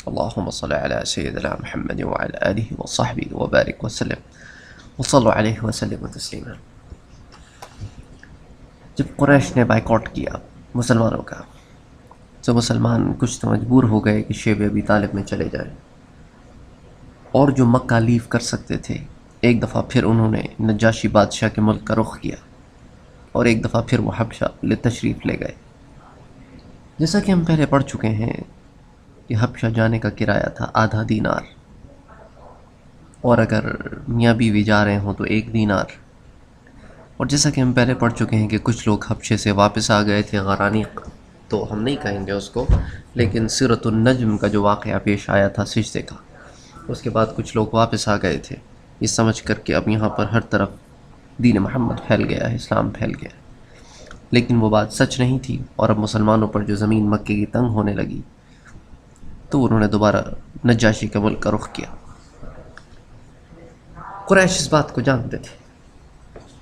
اللهم صل على سيدنا محمد وعلى آله وصحبه وبارك وسلم وصلوا علیہ وسلم تسلیما۔ جب قریش نے بائیکاٹ کیا مسلمانوں کا تو مسلمان کچھ تو مجبور ہو گئے کہ شیب ابی طالب میں چلے جائیں، اور جو مکہ لیو کر سکتے تھے ایک دفعہ پھر انہوں نے نجاشی بادشاہ کے ملک کا رخ کیا، اور ایک دفعہ پھر وہ حبشہ تشریف لے گئے۔ جیسا کہ ہم پہلے پڑھ چکے ہیں کہ حبشہ جانے کا کرایہ تھا 1/2 دینار، اور اگر میاں بیوی جا رہے ہوں تو 1 دینار۔ اور جیسا کہ ہم پہلے پڑھ چکے ہیں کہ کچھ لوگ حبشے سے واپس آ گئے تھے غرانیق، تو ہم نہیں کہیں گے اس کو، لیکن سورۃ النجم کا جو واقعہ پیش آیا تھا سجدے کا، اس کے بعد کچھ لوگ واپس آ گئے تھے یہ سمجھ کر کہ اب یہاں پر ہر طرف دین محمد پھیل گیا ہے، اسلام پھیل گیا ہے۔ لیکن وہ بات سچ نہیں تھی، اور اب مسلمانوں پر جو زمین مکے کی تنگ ہونے لگی تو انہوں نے دوبارہ نجاشی کے ملک کا رخ کیا۔ قریش اس بات کو جانتے تھے،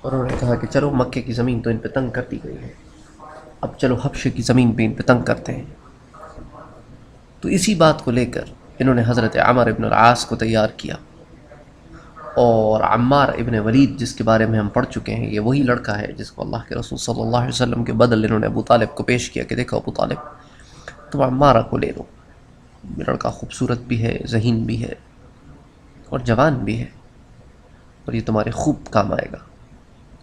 اور انہوں نے کہا کہ چلو مکے کی زمین تو ان پہ تنگ کر دی گئی ہے، اب چلو حبشے کی زمین پہ ان پہ تنگ کرتے ہیں۔ تو اسی بات کو لے کر انہوں نے حضرت عمر ابن العاص کو تیار کیا، اور عمار ابن ولید جس کے بارے میں ہم پڑھ چکے ہیں، یہ وہی لڑکا ہے جس کو اللہ کے رسول صلی اللہ علیہ وسلم کے بدل انہوں نے ابو طالب کو پیش کیا کہ دیکھو ابو طالب تم عمارہ کو لے لو، یہ لڑکا خوبصورت بھی ہے، ذہین بھی ہے، اور جوان بھی ہے، اور یہ تمہارے خوب کام آئے گا،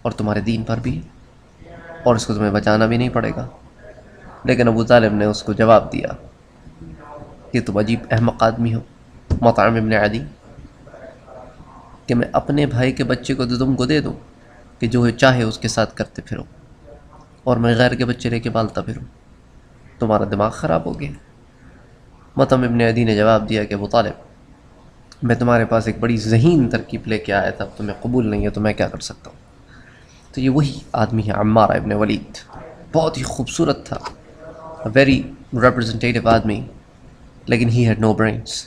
اور تمہارے دین پر بھی، اور اس کو تمہیں بچانا بھی نہیں پڑے گا۔ لیکن ابو طالب نے اس کو جواب دیا کہ تم عجیب احمق آدمی ہو مطعم ابن عدی، کہ میں اپنے بھائی کے بچے کو تو تم کو دے دوں کہ جو چاہے اس کے ساتھ کرتے پھرو، اور میں غیر کے بچے لے کے پالتا پھروں، تمہارا دماغ خراب ہو گیا۔ مطعم ابن عدی نے جواب دیا کہ ابو طالب میں تمہارے پاس ایک بڑی ذہین ترکیب لے کے آیا تھا، اب تمہیں قبول نہیں ہے تو میں کیا کر سکتا ہوں۔ تو یہ وہی آدمی ہے عمار ابن ولید، بہت ہی خوبصورت تھا، ویری ریپرزنٹیٹیو آدمی، لیکن ہی ہیڈ نو برینس۔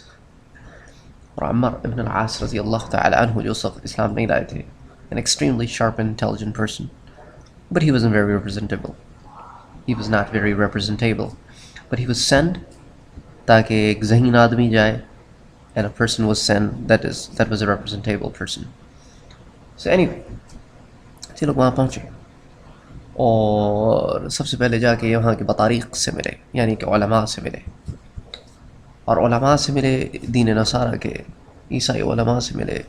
اور عمار ابن العاص رضی اللہ تعالی عنہ جو اس وقت اسلام نہیں لائے تھے، an extremely sharp and intelligent person, but he wasn't very representable. He was not very representable, but he was sent تاکہ ایک ذہین آدمی جائے، and a person was sent that was a representable person. So anyway یہ لوگ وہاں پہنچے، اور سب سے پہلے جا کے یہاں کے بطاریق سے ملے، یعنی کہ علماء سے ملے، اور علماء سے ملے دین نصارہ کے، عیسائی علماء سے ملے،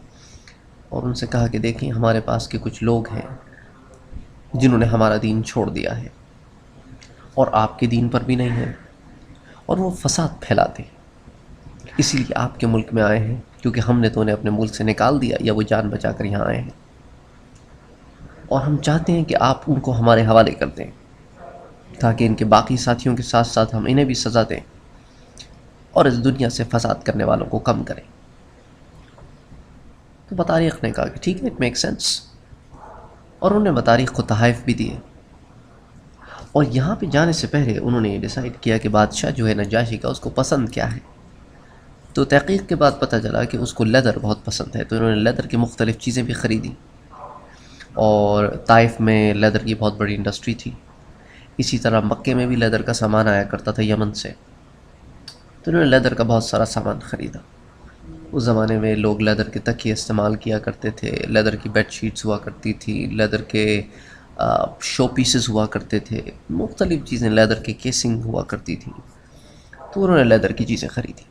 اور ان سے کہا کہ دیکھیں ہمارے پاس کے کچھ لوگ ہیں جنہوں نے ہمارا دین چھوڑ دیا ہے، اور آپ کے دین پر بھی نہیں ہے، اور وہ فساد پھیلاتے ہیں، اسی لیے آپ کے ملک میں آئے ہیں، کیونکہ ہم نے تو انہیں اپنے ملک سے نکال دیا، یا وہ جان بچا کر یہاں آئے ہیں، اور ہم چاہتے ہیں کہ آپ ان کو ہمارے حوالے کر دیں تاکہ ان کے باقی ساتھیوں کے ساتھ ساتھ ہم انہیں بھی سزا دیں، اور اس دنیا سے فساد کرنے والوں کو کم کریں۔ تو بطاریق نے کہا کہ ٹھیک ہے، اٹ میک سینس، اور انہوں نے بطاریق کو تحائف بھی دیے۔ اور یہاں پہ جانے سے پہلے انہوں نے یہ ڈیسائیڈ کیا کہ بادشاہ جو ہے نجاشی کا، اس کو پسند کیا ہے۔ تو تحقیق کے بعد پتہ چلا کہ اس کو لیدر بہت پسند ہے، تو انہوں نے لیدر کی مختلف چیزیں بھی خریدی، اور طائف میں لیدر کی بہت بڑی انڈسٹری تھی، اسی طرح مکے میں بھی لیدر کا سامان آیا کرتا تھا یمن سے، تو انہوں نے لیدر کا بہت سارا سامان خریدا۔ اس زمانے میں لوگ لیدر کے تکیے استعمال کیا کرتے تھے، لیدر کی بیڈ شیٹس ہوا کرتی تھی، لیدر کے شو پیسز ہوا کرتے تھے، مختلف چیزیں، لیدر کے کیسنگ ہوا کرتی تھی، تو انہوں نے لیدر کی چیزیں خریدی۔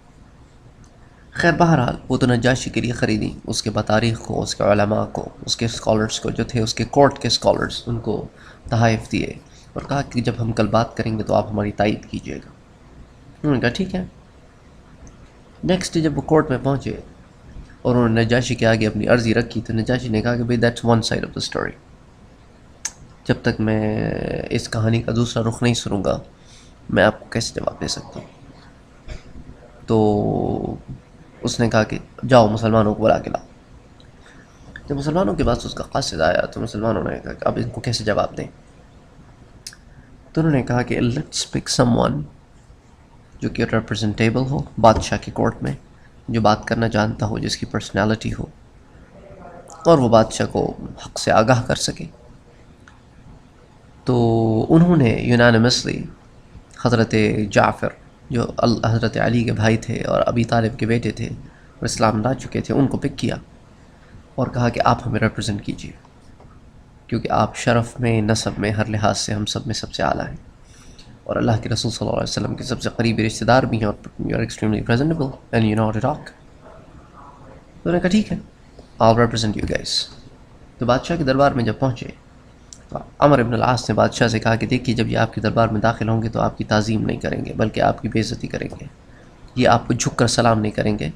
خیر بہرحال وہ تو نجاشی کے لیے خریدی، اس کے بطاریق کو، اس کے علماء کو، اس کے اسکالرس کو جو تھے، اس کے کورٹ کے اسکالرس، ان کو تحائف دیے، اور کہا کہ جب ہم کل بات کریں گے تو آپ ہماری تائید کیجیے گا۔ انہوں نے کہا ٹھیک ہے۔ نیکسٹ ڈے جب وہ کورٹ میں پہنچے اور انہوں نے نجاشی کے آگے اپنی عرضی رکھی، تو نجاشی نے کہا کہ بھئی that's one side of the story, جب تک میں اس کہانی کا دوسرا رخ نہیں سنوں گا میں آپ کو کیسے جواب دے سکتا ہوں۔ تو اس نے کہا کہ جاؤ مسلمانوں کو بلا کے لاؤ۔ جب مسلمانوں کے پاس اس کا قاصد آیا تو مسلمانوں نے کہا کہ اب ان کو کیسے جواب دیں، تو انہوں نے کہا کہ لیٹس پک سم ون جو کہ ریپرزنٹیبل ہو بادشاہ کے کورٹ میں، جو بات کرنا جانتا ہو، جس کی پرسنالٹی ہو، اور وہ بادشاہ کو حق سے آگاہ کر سکے۔ تو انہوں نے یونانیمسلی حضرت جعفر جو حضرت علی کے بھائی تھے اور ابی طالب کے بیٹے تھے اور اسلام لا چکے تھے، ان کو پک کیا اور کہا کہ آپ ہمیں ریپرزینٹ کیجیے، کیونکہ آپ شرف میں، نسب میں، ہر لحاظ سے ہم سب میں سب سے اعلیٰ ہیں، اور اللہ کے رسول صلی اللہ علیہ وسلم کے سب سے قریبی رشتہ دار بھی ہیں، اور you are extremely presentable and you know how to talk. تو انہوں نے کہا ٹھیک ہے، آل ریپرزینٹ یو گائز. تو بادشاہ کے دربار میں جب پہنچے تو عمر ابن العاص نے بادشاہ سے کہا کہ دیکھیے، جب یہ آپ کے دربار میں داخل ہوں گے تو آپ کی تعظیم نہیں کریں گے بلکہ آپ کی بے عزتی کریں گے. یہ آپ کو جھک کر سلام نہیں کریں گے،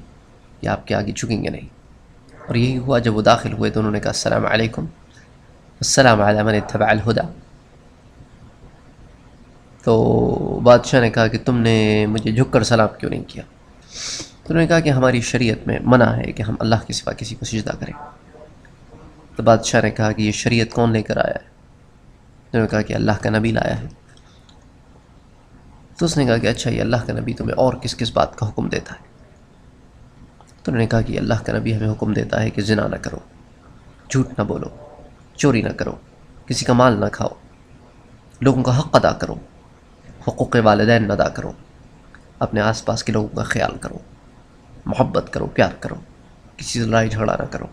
یہ آپ کے آگے جھکیں گے نہیں. اور یہی ہوا، جب وہ داخل ہوئے تو انہوں نے کہا السلام علیکم، السلام علی من اتبع الہدی. تو بادشاہ نے کہا کہ تم نے مجھے جھک کر سلام کیوں نہیں کیا؟ تو انہوں نے کہا کہ ہماری شریعت میں منع ہے کہ ہم اللہ کے سوا کسی کو سجدہ کریں. تو بادشاہ نے کہا کہ یہ شریعت کون لے کر آیا ہے؟ انہوں نے کہا کہ اللہ کا نبی لایا ہے. تو اس نے کہا کہ اچھا، یہ اللہ کا نبی تمہیں اور کس کس بات کا حکم دیتا ہے؟ تو انہوں نے کہا کہ اللہ کا نبی ہمیں حکم دیتا ہے کہ زنا نہ کرو، جھوٹ نہ بولو، چوری نہ کرو، کسی کا مال نہ کھاؤ، لوگوں کا حق ادا کرو، حقوق والدین نہ ادا کرو، اپنے آس پاس کے لوگوں کا خیال کرو، محبت کرو، پیار کرو، کسی سے لڑائی جھگڑا نہ کرو،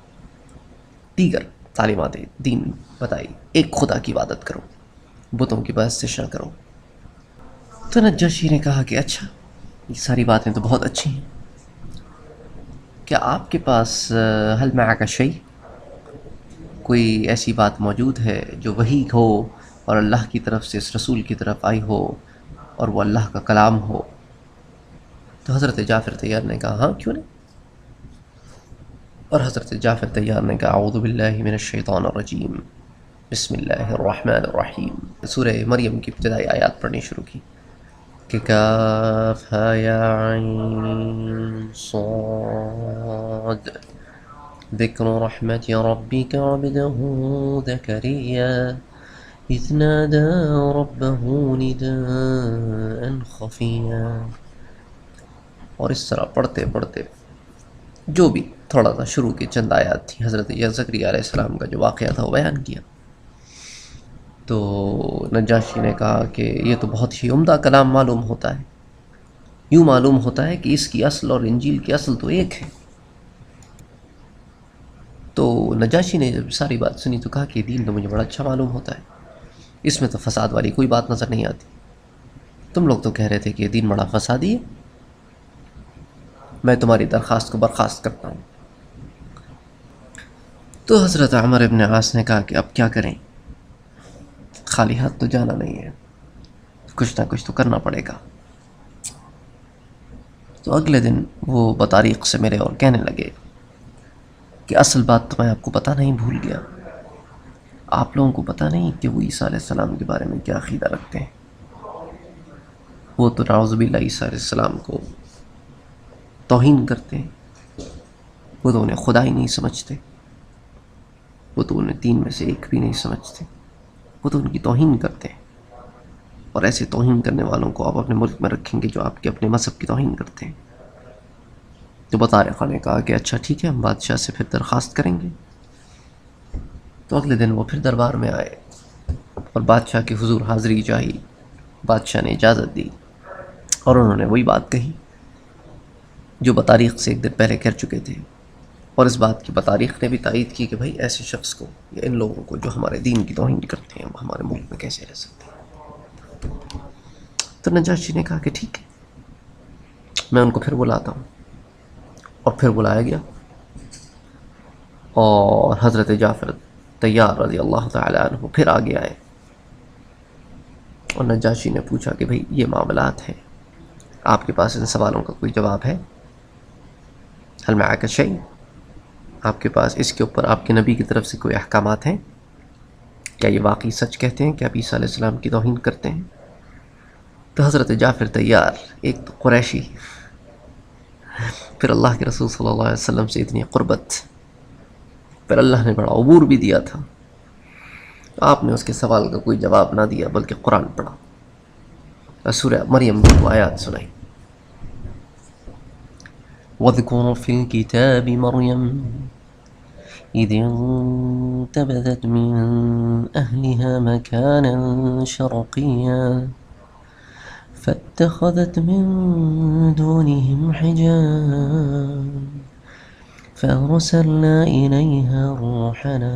دیگر تعلیمات دین بتائی، ایک خدا کی عبادت کرو، بتوں کی پرستش نہ کرو. تو نجاشی نے کہا کہ اچھا، یہ ساری باتیں تو بہت اچھی ہیں، کیا آپ کے پاس حل معک شیء، کوئی ایسی بات موجود ہے جو وحی ہو اور اللہ کی طرف سے اس رسول کی طرف آئی ہو اور وہ اللہ کا کلام ہو؟ تو حضرت جعفر طیار نے کہا ہاں، کیوں نہیں. اور حضرت جعفر طیار نے کہا اعوذ باللہ من الشیطان الرجیم، بسم اللہ الرحمن الرحیم. سورہ مریم کی ابتدائی آیات پڑھنی شروع کی کہ کاف ہا یا عین صاد ذکر رحمت ربک عبده زکریا اذ نادى ربه نداء خفیا. اور اس طرح پڑھتے پڑھتے جو بھی تھوڑا سا شروع کی چند آیات تھی، حضرت زکریا علیہ السلام کا جو واقعہ تھا وہ بیان کیا. تو نجاشی نے کہا کہ یہ تو بہت ہی عمدہ کلام معلوم ہوتا ہے، یوں معلوم ہوتا ہے کہ اس کی اصل اور انجیل کی اصل تو ایک ہے. تو نجاشی نے جب ساری بات سنی تو کہا کہ دین تو مجھے بڑا اچھا معلوم ہوتا ہے، اس میں تو فساد والی کوئی بات نظر نہیں آتی. تم لوگ تو کہہ رہے تھے کہ یہ دین بڑا فسادی ہے، میں تمہاری درخواست کو برخاست کرتا ہوں. تو حضرت عمر ابن عاص نے کہا کہ اب کیا کریں، خالی ہاتھ تو جانا نہیں ہے، کچھ نہ کچھ تو کرنا پڑے گا. تو اگلے دن وہ بطریق سے ملے اور کہنے لگے کہ اصل بات تو میں آپ کو پتہ نہیں بھول گیا، آپ لوگوں کو پتہ نہیں کہ وہ عیسیٰ علیہ السلام کے بارے میں کیا عقیدہ رکھتے ہیں. وہ تو نعوذ باللہ عیسیٰ علیہ السلام کو توہین کرتے ہیں، وہ تو انہیں خدا ہی نہیں سمجھتے، وہ تو انہیں تین میں سے ایک بھی نہیں سمجھتے، وہ تو ان کی توہین کرتے ہیں. اور ایسے توہین کرنے والوں کو آپ اپنے ملک میں رکھیں گے جو آپ کے اپنے مذہب کی توہین کرتے ہیں. تو بطارقہ نے کہا کہ اچھا ٹھیک ہے، ہم بادشاہ سے پھر درخواست کریں گے. تو اگلے دن وہ پھر دربار میں آئے اور بادشاہ کے حضور حاضری چاہی. بادشاہ نے اجازت دی اور انہوں نے وہی بات کہی جو بطاریق سے ایک دن پہلے کر چکے تھے. اور اس بات کی بطاریق نے بھی تائید کی کہ بھائی ایسے شخص کو یا ان لوگوں کو جو ہمارے دین کی توہین کرتے ہیں وہ ہمارے ملک میں کیسے رہ سکتے ہیں. تو نجاشی نے کہا کہ ٹھیک ہے، میں ان کو پھر بلاتا ہوں. اور پھر بلایا گیا اور حضرت جعفر طیار رضی اللہ تعالی عنہ پھر آگے آئے. اور نجاشی نے پوچھا کہ بھئی یہ معاملات ہیں، آپ کے پاس ان سوالوں کا کوئی جواب ہے؟ حل معک شیء، آپ کے پاس اس کے اوپر آپ کے نبی کی طرف سے کوئی احکامات ہیں؟ کیا یہ واقعی سچ کہتے ہیں کہ آپ عیسیٰ علیہ السلام کی توہین کرتے ہیں؟ تو حضرت جعفر طیار، ایک تو قریشی، پھر اللہ کے رسول صلی اللہ علیہ وسلم سے اتنی قربت، پھر اللہ نے بڑا عبور بھی دیا تھا، آپ نے اس کے سوال کا کوئی جواب نہ دیا بلکہ قرآن پڑھا اور سورہ مریم کی وہ آیات سنائی. وَاذْكُرْ فِي الْكِتَابِ مَرْيَمَ إِذِ انتبذت من أهلها مكانا شرقيا فاتخذت من دونهم حجاب فأرسلنا إليها روحنا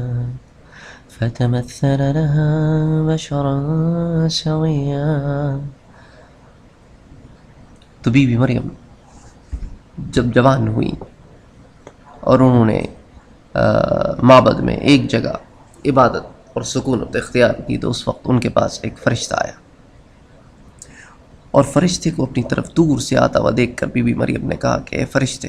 فتمثل لها بشرا سويا. تو بی بی مریم جب جوان ہوئی اور انہوں نے معبد میں ایک جگہ عبادت اور سکونت اختیار کی تو اس وقت ان کے پاس ایک فرشتہ آیا، اور فرشتے کو اپنی طرف دور سے آتا ہوا دیکھ کر بی بی مریم نے کہا کہ اے فرشتے،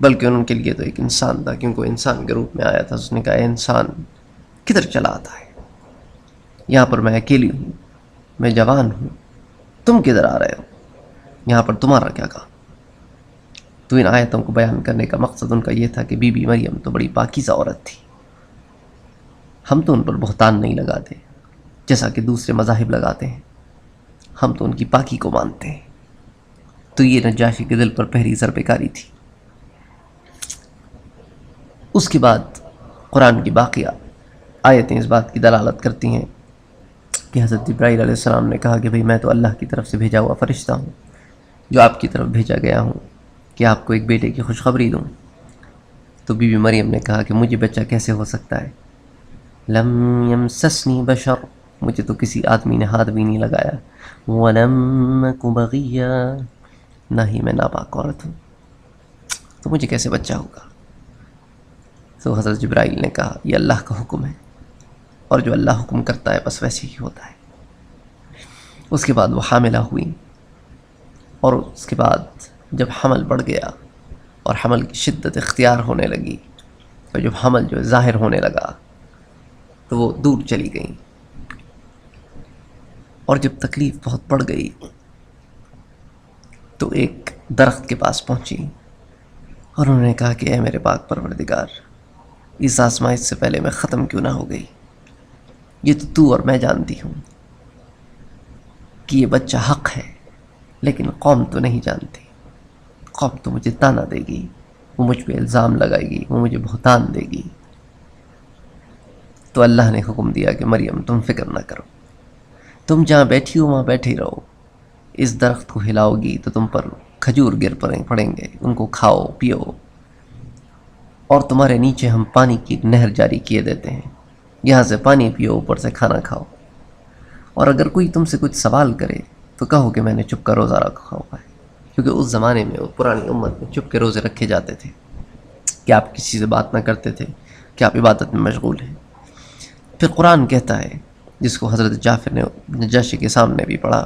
بلکہ ان کے لیے تو ایک انسان تھا کیونکہ وہ انسان کے روپ میں آیا تھا. اس نے کہا اے انسان کدھر چلا آتا ہے؟ یہاں پر میں اکیلی ہوں، میں جوان ہوں، تم کدھر آ رہے ہو؟ یہاں پر تمہارا کیا کام؟ تو ان آیتوں کو بیان کرنے کا مقصد ان کا یہ تھا کہ بی بی مریم تو بڑی پاکیزہ عورت تھی، ہم تو ان پر بہتان نہیں لگاتے جیسا کہ دوسرے مذاہب لگاتے ہیں، ہم تو ان کی پاکی کو مانتے ہیں. تو یہ نجاشی کے دل پر پہلی ضربے کاری تھی. اس کے بعد قرآن کی باقی آیتیں اس بات کی دلالت کرتی ہیں کہ حضرت جبرائیل علیہ السلام نے کہا کہ بھئی میں تو اللہ کی طرف سے بھیجا ہوا فرشتہ ہوں جو آپ کی طرف بھیجا گیا ہوں کہ آپ کو ایک بیٹے کی خوشخبری دوں. تو بی بی مریم نے کہا کہ مجھے بچہ کیسے ہو سکتا ہے؟ لم یمسسنی بشر، مجھے تو کسی آدمی نے ہاتھ بھی نہیں لگایا، ولم اک بغیا، نہ ہی میں ناپاک عورت ہوں، تو مجھے کیسے بچہ ہوگا؟ تو حضرت جبرائیل نے کہا یہ اللہ کا حکم ہے، اور جو اللہ حکم کرتا ہے بس ویسے ہی ہوتا ہے. اس کے بعد وہ حاملہ ہوئی، اور اس کے بعد جب حمل بڑھ گیا اور حمل کی شدت اختیار ہونے لگی، اور جب حمل جو ظاہر ہونے لگا تو وہ دور چلی گئیں، اور جب تکلیف بہت بڑھ گئی تو ایک درخت کے پاس پہنچی اور انہوں نے کہا کہ اے میرے پاک پروردگار، اس آزمائش سے پہلے میں ختم کیوں نہ ہو گئی؟ یہ تو اور میں جانتی ہوں کہ یہ بچہ حق ہے، لیکن قوم تو نہیں جانتی. قوم تو مجھے تانا دے گی، وہ مجھ پہ الزام لگائے گی، وہ مجھے بہتان دے گی. تو اللہ نے حکم دیا کہ مریم تم فکر نہ کرو، تم جہاں بیٹھی ہو وہاں بیٹھے رہو، اس درخت کو ہلاؤ گی تو تم پر کھجور گر پڑیں گے، ان کو کھاؤ پیو، اور تمہارے نیچے ہم پانی کی ایک نہر جاری کیے دیتے ہیں، یہاں سے پانی پیو، اوپر سے کھانا کھاؤ، اور اگر کوئی تم سے کچھ سوال کرے تو کہو کہ میں نے چپ کا روزہ رکھا ہوا ہے. کیونکہ اس زمانے میں وہ پرانی امت میں چپ کے روزے رکھے جاتے تھے کہ آپ کسی سے بات نہ کرتے تھے، کہ آپ عبادت میں مشغول ہیں. پھر قرآن کہتا ہے، جس کو حضرت جعفر نے نجاشی کے سامنے بھی پڑھا،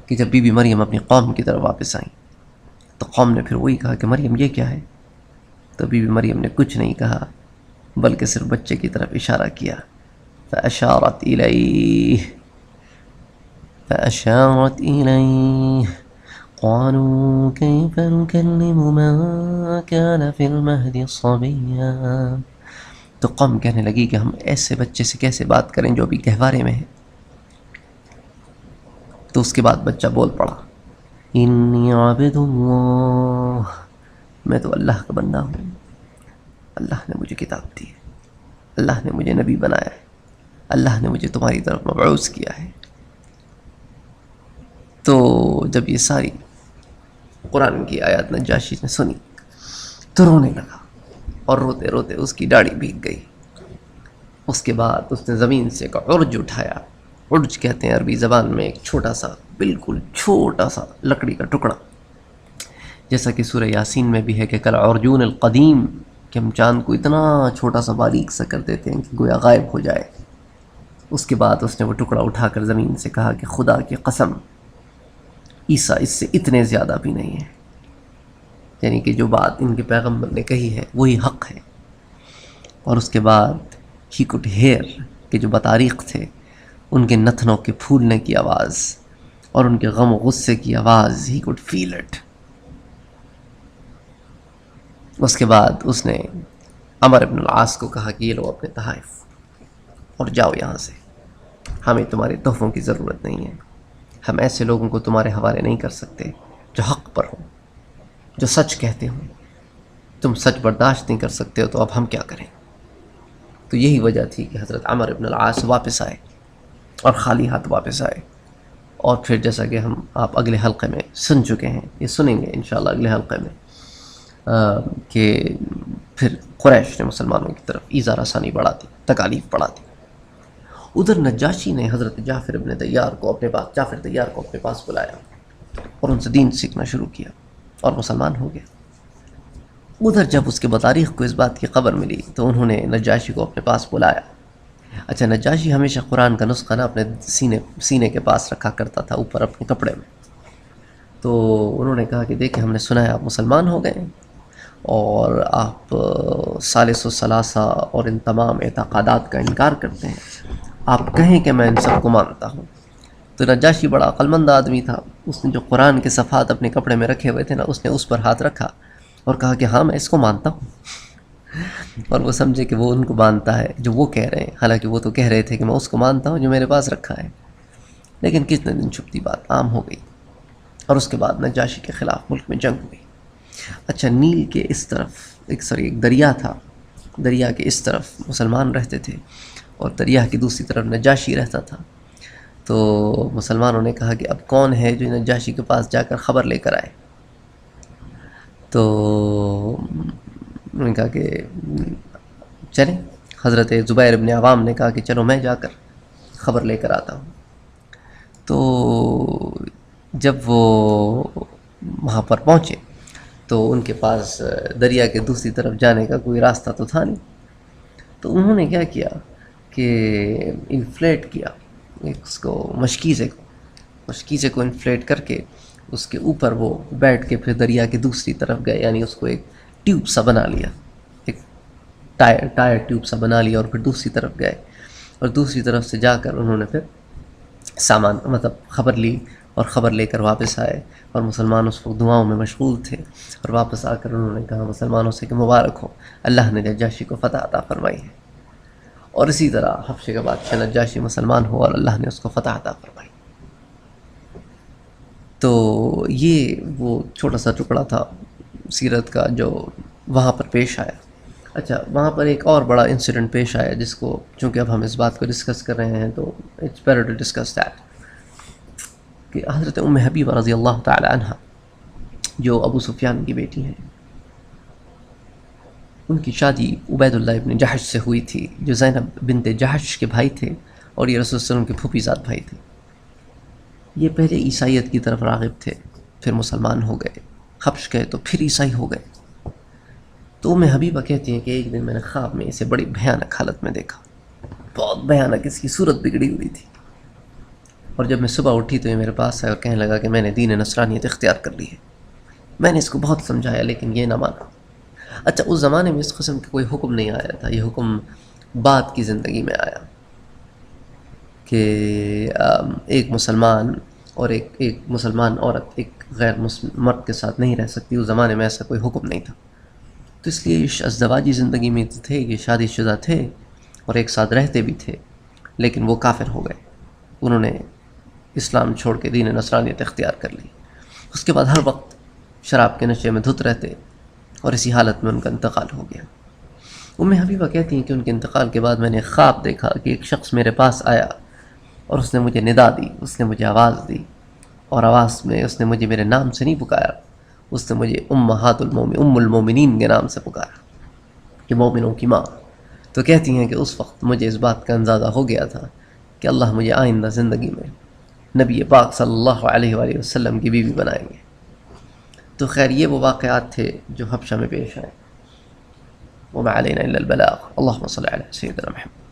کہ جب بی بی مریم اپنی قوم کی طرف واپس آئیں تو قوم نے پھر وہی کہا کہ مریم یہ کیا ہے؟ تو بی بی مریم نے کچھ نہیں کہا بلکہ صرف بچے کی طرف اشارہ کیا. فأشارت إليه قالوا كيف نكلم من كان في المهد صبيا. تو قوم کہنے لگی کہ ہم ایسے بچے سے کیسے بات کریں جو ابھی گہوارے میں ہے. تو اس کے بعد بچہ بول پڑا، انی عبد اللہ، میں تو اللہ کا بندہ ہوں، اللہ نے مجھے کتاب دی ہے، اللہ نے مجھے نبی بنایا ہے، اللہ نے مجھے تمہاری طرف مبعوث کیا ہے. تو جب یہ ساری قرآن کی آیات نجاشی نے سنی تو رونے لگا، اور روتے روتے اس کی داڑھی بھیگ گئی. اس کے بعد اس نے زمین سے ایک عرج اٹھایا. عرج کہتے ہیں عربی زبان میں ایک چھوٹا سا، بالکل چھوٹا سا لکڑی کا ٹکڑا، جیسا کہ سورہ یاسین میں بھی ہے کہ کل عرجون القدیم، کہ ہم چاند کو اتنا چھوٹا سا باریک سا کر دیتے ہیں کہ گویا غائب ہو جائے. اس کے بعد اس نے وہ ٹکڑا اٹھا کر زمین سے کہا کہ خدا کی قسم، عیسیٰ اس سے اتنے زیادہ بھی نہیں ہے، یعنی کہ جو بات ان کے پیغمبر نے کہی ہے وہی حق ہے. اور اس کے بعد ہی کڈ ہیئر کہ جو بطاریق تھے ان کے نتنوں کے پھولنے کی آواز اور ان کے غم و غصے کی آواز، ہی کڈ فیل اٹ. اس کے بعد اس نے عمر ابن العاص کو کہا کہ یہ لو اپنے تحائف اور جاؤ یہاں سے، ہمیں تمہارے تحفوں کی ضرورت نہیں ہے، ہم ایسے لوگوں کو تمہارے حوالے نہیں کر سکتے جو حق پر ہوں، جو سچ کہتے ہوں. تم سچ برداشت نہیں کر سکتے ہو تو اب ہم کیا کریں؟ تو یہی وجہ تھی کہ حضرت عمر ابن العاص واپس آئے اور خالی ہاتھ واپس آئے، اور پھر جیسا کہ آپ اگلے حلقے میں سن چکے ہیں، یہ سنیں گے انشاءاللہ اگلے حلقے میں، کہ پھر قریش نے مسلمانوں کی طرف ایذا رسانی بڑھا دی، تکالیف بڑھا دی۔ ادھر نجاشی نے حضرت جعفر کو اپنے پاس بلایا اور ان سے دین سیکھنا شروع کیا اور مسلمان ہو گیا۔ ادھر جب اس کے بطاریق کو اس بات کی خبر ملی تو انہوں نے نجاشی کو اپنے پاس بلایا۔ اچھا، نجاشی ہمیشہ قرآن کا نسخہ نا اپنے سینے کے پاس رکھا کرتا تھا، اوپر اپنے کپڑے میں۔ تو انہوں نے کہا کہ دیکھیں، ہم نے سنا ہے آپ مسلمان ہو گئے ہیں اور آپ ثالث و ثلاثہ اور ان تمام اعتقادات کا انکار کرتے ہیں، آپ کہیں کہ میں ان سب کو مانتا ہوں۔ تو نجاشی بڑا عقلمند آدمی تھا، اس نے جو قرآن کے صفحات اپنے کپڑے میں رکھے ہوئے تھے نا، اس نے اس پر ہاتھ رکھا اور کہا کہ ہاں میں اس کو مانتا ہوں۔ اور وہ سمجھے کہ وہ ان کو مانتا ہے جو وہ کہہ رہے ہیں، حالانکہ وہ تو کہہ رہے تھے کہ میں اس کو مانتا ہوں جو میرے پاس رکھا ہے۔ لیکن کتنے دن چھپتی بات عام ہو گئی اور اس کے بعد نجاشی کے خلاف ملک میں جنگ ہوئی۔ اچھا، نیل کے اس طرف ایک دریا تھا، دریا کے اس طرف مسلمان رہتے تھے اور دریا کی دوسری طرف نجاشی رہتا تھا۔ تو مسلمانوں نے کہا کہ اب کون ہے جو نجاشی کے پاس جا کر خبر لے کر آئے؟ تو انہوں نے کہا کہ چلیں۔ حضرت زبیر بن عوام نے کہا کہ چلو میں جا کر خبر لے کر آتا ہوں۔ تو جب وہ وہاں پر پہنچے تو ان کے پاس دریا کے دوسری طرف جانے کا کوئی راستہ تو تھا نہیں۔ تو انہوں نے کیا کیا کہ انفلیٹ کیا اس کو، مشکیزے کو انفلیٹ کر کے اس کے اوپر وہ بیٹھ کے پھر دریا کی دوسری طرف گئے، یعنی اس کو ایک ٹیوب سا بنا لیا، ایک ٹائر ٹیوب سا بنا لیا اور پھر دوسری طرف گئے اور دوسری طرف سے جا کر انہوں نے پھر سامان خبر لی اور خبر لے کر واپس آئے۔ اور مسلمان اس وقت دعاؤں میں مشغول تھے اور واپس آ کر انہوں نے کہا مسلمانوں سے کہ مبارک ہو، اللہ نے نجاشی کو فتح عطا فرمائی ہے۔ اور اسی طرح حبشے کا بادشاہ نجاشی مسلمان ہوا اور اللہ نے اس کو فتح عطا فرمائی۔ تو یہ وہ چھوٹا سا ٹکڑا تھا سیرت کا جو وہاں پر پیش آیا۔ اچھا، وہاں پر ایک اور بڑا انسیڈنٹ پیش آیا جس کو، چونکہ اب ہم اس بات کو ڈسکس کر رہے ہیں تو it's better to discuss that, کہ حضرت ام حبیبہ رضی اللہ تعالی عنہ جو ابو سفیان کی بیٹی ہیں، ان کی شادی عبید اللہ ابن جحش سے ہوئی تھی جو زینب بنت جحش کے بھائی تھے اور یہ رسول صلی اللہ علیہ وسلم کے پھوپھی زاد بھائی تھے۔ یہ پہلے عیسائیت کی طرف راغب تھے، پھر مسلمان ہو گئے، حبش گئے تو پھر عیسائی ہو گئے۔ تو ام حبیبہ کہتی ہیں کہ ایک دن میں نے خواب میں اسے بڑی بھیانک حالت میں دیکھا، بہت بھیانک، اس کی صورت بگڑی ہوئی تھی۔ اور جب میں صبح اٹھی تو یہ میرے پاس آیا اور کہنے لگا کہ میں نے دین نصرانیت اختیار کر لی ہے۔ میں نے اس کو بہت سمجھایا لیکن یہ نہ مانا۔ اچھا، اس زمانے میں اس قسم کا کوئی حکم نہیں آیا تھا، یہ حکم بعد کی زندگی میں آیا کہ ایک مسلمان اور ایک مسلمان عورت ایک غیر مسلم مرد کے ساتھ نہیں رہ سکتی۔ اس زمانے میں ایسا کوئی حکم نہیں تھا، تو اس لیے ازدواجی زندگی میں تھے، یہ شادی شدہ تھے اور ایک ساتھ رہتے بھی تھے، لیکن وہ کافر ہو گئے، انہوں نے اسلام چھوڑ کے دین نصرانیت اختیار کر لی۔ اس کے بعد ہر وقت شراب کے نشے میں دھت رہتے اور اسی حالت میں ان کا انتقال ہو گیا۔ ام حبیبہ کہتی ہیں کہ ان کے انتقال کے بعد میں نے خواب دیکھا کہ ایک شخص میرے پاس آیا اور اس نے مجھے ندا دی، اس نے مجھے آواز دی، اور آواز میں اس نے مجھے میرے نام سے نہیں پکارا، اس نے مجھے ام المومنین کے نام سے پکارا کہ مومنوں کی ماں۔ تو کہتی ہیں کہ اس وقت مجھے اس بات کا اندازہ ہو گیا تھا کہ اللہ مجھے آئندہ زندگی میں نبی پاک صلی اللہ علیہ وآلہ وسلم کی بیوی بنائیں گے۔ تو خیر، یہ وہ واقعات تھے جو حبشہ میں پیش آئے۔ وما علینا الا البلاغ۔ اللہم صلی علی سیدنا محمد۔